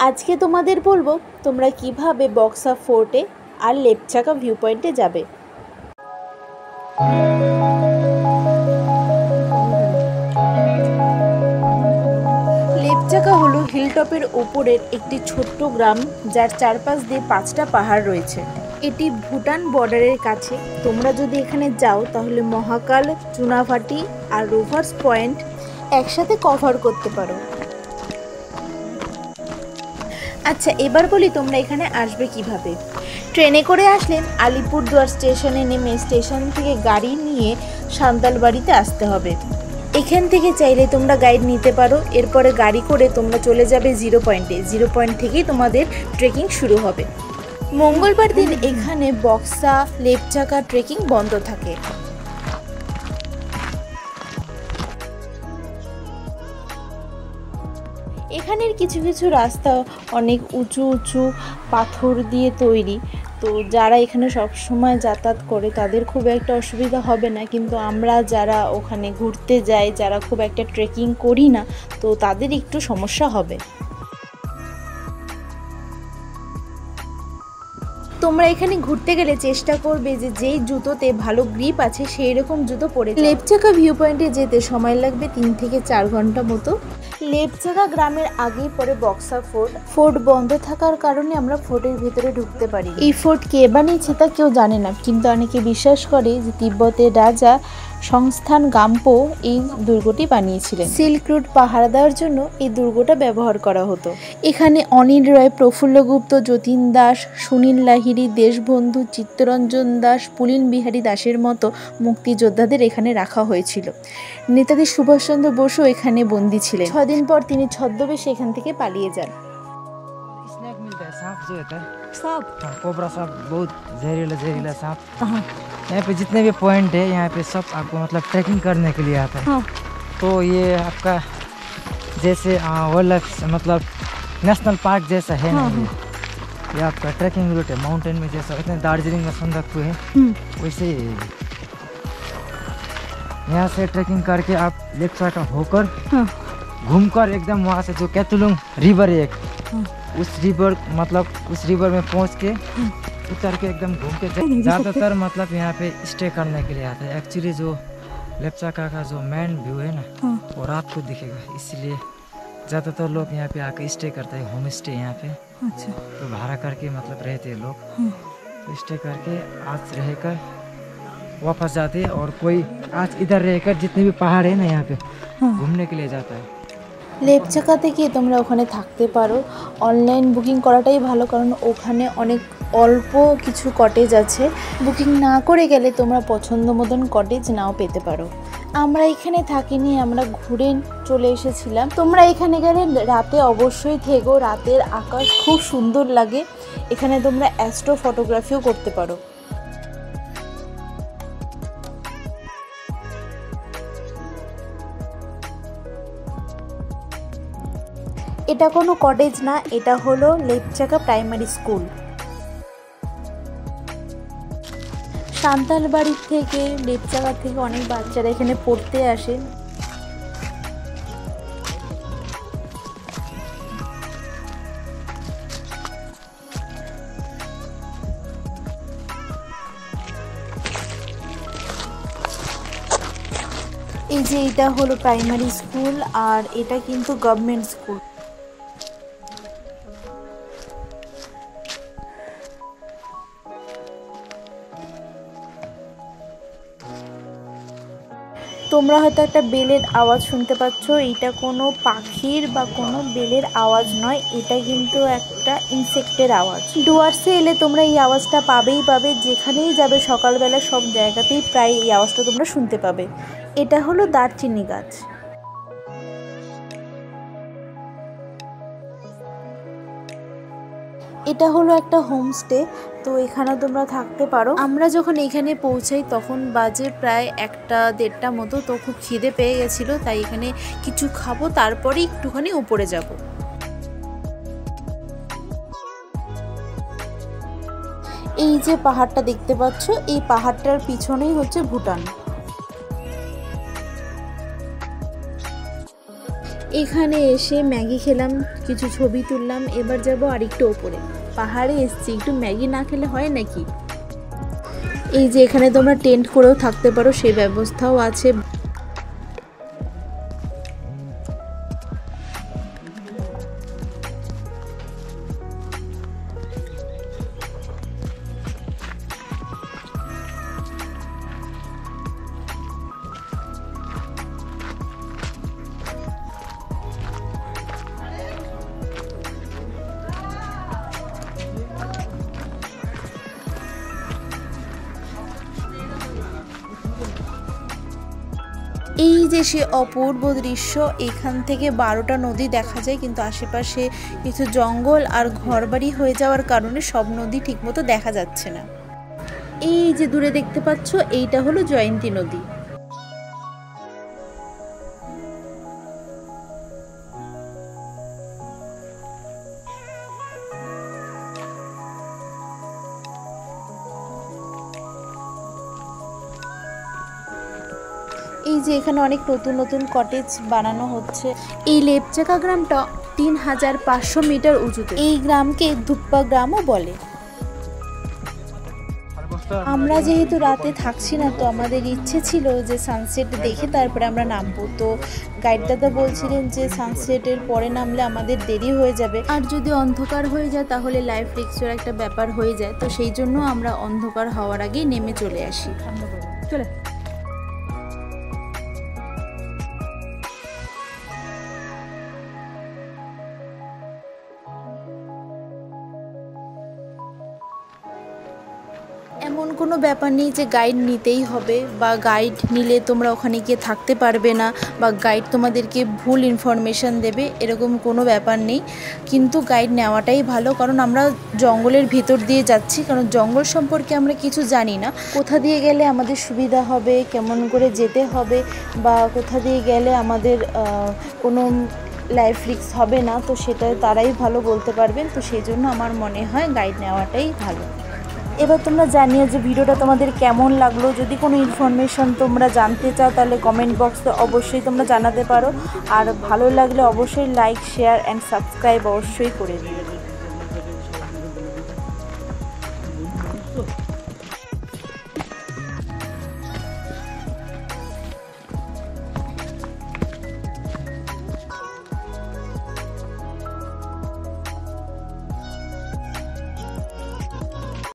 আজকে তোমাদের বলবো তোমরা কিভাবে বক্সা ফোর্টে আর লেপচাকা ভিউ পয়েন্টে যাবে। লেপচাকা হলো হিলটপের ওপরের একটি ছোট্ট গ্রাম, যার চারপাশ দিয়ে 5টা পাহাড় রয়েছে। এটি ভুটান বর্ডারের কাছে। তোমরা যদি এখানে যাও তাহলে মহাকাল, চুনাভাটি আর রোভার্স পয়েন্ট একসাথে কভার করতে পারো। আচ্ছা, এবার বলি তোমরা এখানে আসবে কিভাবে। ট্রেনে করে আসলে আলিপুরদুয়ার স্টেশনে নেমে স্টেশন থেকে গাড়ি নিয়ে সান্তালবাড়িতে আসতে হবে। এখান থেকে চাইলে তোমরা গাইড নিতে পারো। এরপরে গাড়ি করে তোমরা চলে যাবে জিরো পয়েন্টে। জিরো পয়েন্ট থেকেই তোমাদের ট্রেকিং শুরু হবে। মঙ্গলবার দিন এখানে বক্সা লেপচাকা ট্রেকিং বন্ধ থাকে। এখানের কিছু কিছু রাস্তা অনেক উঁচু উঁচু পাথর দিয়ে তৈরি, তো যারা এখানে সব সময় যাতায়াত করে তাদের খুব একটা অসুবিধা হবে না, কিন্তু আমরা যারা ওখানে ঘুরতে যাই, যারা খুব একটা ট্রেকিং করি না, তো তাদের একটু সমস্যা হবে। তোমরা এখানে ঘুরতে গেলে চেষ্টা করবে যে যেই জুতোতে ভালো গ্রিপ আছে সেই রকম জুতো পরে। লেপচাকা ভিউ পয়েন্টে যেতে সময় লাগবে 3 থেকে 4 ঘন্টা মতো। লেপচাকা গ্রামের আগেই পরে বক্সা ফোর্ট। ফোর্ট বন্ধ থাকার কারণে আমরা ফোর্টের ভিতরে ঢুকতে পারি। এই ফোর্ট কে বানিয়েছে তা কেউ জানে না, কিন্তু অনেকে বিশ্বাস করে যে তিব্বতের রাজা সংস্থান গাম্পো এই দুর্গটি বানিয়েছিলেন। সিল্ক রুট পাহারা দেওয়ার জন্য এই দুর্গটা ব্যবহার করা হতো। এখানে অনিল রায়, প্রফুল্ল গুপ্ত, যতীন দাস, সুনীল লাহিড়ী, দেশবন্ধু, চিত্তরঞ্জন দাস, পুলিন বিহারী দাসের মতো মুক্তিযোদ্ধাদের এখানে রাখা হয়েছিল। নেতাজি সুভাষচন্দ্র বসু এখানে বন্দী ছিলেন। 6 দিন পর তিনি ছদ্মবেশে এখান থেকে পালিয়ে যান। सांप, कोबरा सांप, बहुत जहरीला सांप। यहाँ पे जितने भी पॉइंट है यहाँ पे सब आपको मतलब ट्रैकिंग करने के लिए आता है। तो ये आपका जैसे वाइल्ड लाइफ मतलब नेशनल पार्क जैसा है ना, ये आपका ट्रैकिंग रूट है। माउंटेन में जैसा इतने दार्जिलिंग में संदकपू है वैसे ही यहाँ से ट्रैकिंग करके आप लेपचाका होकर घूमकर एकदम वहाँ से जो कैथुलुंग रिवर है एक, उस रिवर में पहुँच के उतर के एकदम घूम के ज़्यादातर मतलब यहाँ पे स्टे करने के लिए आता है। एक्चुअली जो लेपचाका का जो मेन व्यू है ना वो रात को दिखेगा, इसलिए ज़्यादातर लोग यहाँ पे आके स्टे करते हैं। होम स्टे यहाँ पे तो भाड़ा करके मतलब रहते हैं लोग, तो स्टे करके आज रहकर वापस जाते हैं। और कोई आज इधर रहकर जितने भी पहाड़ है ना यहाँ पे घूमने के लिए जाता है। লেপচাকাতে গিয়ে তোমরা ওখানে থাকতে পারো। অনলাইন বুকিং করাটাই ভালো, কারণ ওখানে অনেক অল্প কিছু কটেজ আছে। বুকিং না করে গেলে তোমরা পছন্দ মতন কটেজ নাও পেতে পারো। আমরা এখানে থাকিনি, আমরা ঘুরে চলে এসেছিলাম। তোমরা এখানে গেলে রাতে অবশ্যই থেকো। রাতের আকাশ খুব সুন্দর লাগে। এখানে তোমরা অ্যাস্ট্রো ফটোগ্রাফিও করতে পারো। এটা কোনো কটেজ না, এটা হলো লেপচাকা প্রাইমারি স্কুল। সান্তালবাড়ি থেকে, লেপচাকা থেকে অনেক বাচ্চারা এখানে পড়তে আসে। এই যে এটা হলো প্রাইমারি স্কুল, আর এটা কিন্তু গভর্নমেন্ট স্কুল। তোমরা হয়তো একটা বেলের আওয়াজ শুনতে পাচ্ছ। এটা কোনো পাখির বা কোনো বেলের আওয়াজ নয়, এটা কিন্তু একটা ইনসেক্টের আওয়াজ। ডুয়ার্সে এলে তোমরা এই আওয়াজটা পাবেই পাবে। যেখানেই যাবে সকালবেলা সব জায়গাতেই প্রায় এই আওয়াজটা তোমরা শুনতে পাবে। এটা হলো দারচিনি গাছ। এটা হলো একটা হোমস্টে, তো এখানে তোমরা থাকতে পারো। আমরা যখন এখানে পৌঁছাই তখন বাজে প্রায় 1-1:30 মতো, তো খুব খিদে পেয়ে গেছিলো, তাই এখানে কিছু খাবো, তারপরে একটুখানি উপরে যাব। এই যে পাহাড়টা দেখতে পাচ্ছ, এই পাহাড়টার পিছনেই হচ্ছে ভুটান। এখানে এসে ম্যাগি খেলাম, কিছু ছবি তুললাম। এবার যাব আরেকটু ওপরে। পাহাড়ে এসছি, একটু ম্যাগি না খেলে হয় নাকি। এই যে এখানে তোমরা টেন্ট করেও থাকতে পারো, সেই ব্যবস্থাও আছে। এই যে সে অপূর্ব দৃশ্য, এখান থেকে 12টা নদী দেখা যায়, কিন্তু আশেপাশে কিছু জঙ্গল আর ঘরবাড়ি হয়ে যাওয়ার কারণে সব নদী ঠিকমতো দেখা যাচ্ছে না। এই যে দূরে দেখতে পাচ্ছ, এইটা হলো জয়ন্তী নদী। এই যে এখানে অনেক নতুন নতুন কটেজ বানানো হচ্ছে। এই লেপচাকা গ্রামটা 3500 মিটার উঁচুতে। এই গ্রামকে ধুপ্পা গ্রামও বলে। আমরা যেহেতু রাতে থাকছি না, তো আমাদের ইচ্ছে ছিল যে সানসেট দেখে তারপরে আমরা নামবো। তো গাইড দাদা বলছিলেন যে সানসেটের পরে নামলে আমাদের দেরি হয়ে যাবে, আর যদি অন্ধকার হয়ে যায় তাহলে লাইফ রিস্কের একটা ব্যাপার হয়ে যায়। তো সেই জন্য আমরা অন্ধকার হওয়ার আগেই নেমে চলে আসি। চলে এমন কোনো ব্যাপার নেই যে গাইড নিতেই হবে, বা গাইড নিলে তোমরা ওখানে গিয়ে থাকতে পারবে না, বা গাইড তোমাদেরকে ভুল ইনফরমেশান দেবে, এরকম কোনো ব্যাপার নেই। কিন্তু গাইড নেওয়াটাই ভালো, কারণ আমরা জঙ্গলের ভিতর দিয়ে যাচ্ছি, কারণ জঙ্গল সম্পর্কে আমরা কিছু জানি না। কোথা দিয়ে গেলে আমাদের সুবিধা হবে, কেমন করে যেতে হবে, বা কোথা দিয়ে গেলে আমাদের কোনো লাইফ রিস্ক হবে না, তো সেটা তারাই ভালো বলতে পারবেন। তো সেই জন্য আমার মনে হয় গাইড নেওয়াটাই ভালো। এবার তোমরা জানিও যে ভিডিওটা তোমাদের কেমন লাগলো। যদি কোনো ইনফরমেশন তোমরা জানতে চাও তাহলে কমেন্ট বক্সে অবশ্যই তোমরা জানাতে পারো। আর ভালো লাগলে অবশ্যই লাইক, শেয়ার অ্যান্ড সাবস্ক্রাইব অবশ্যই করে দিও।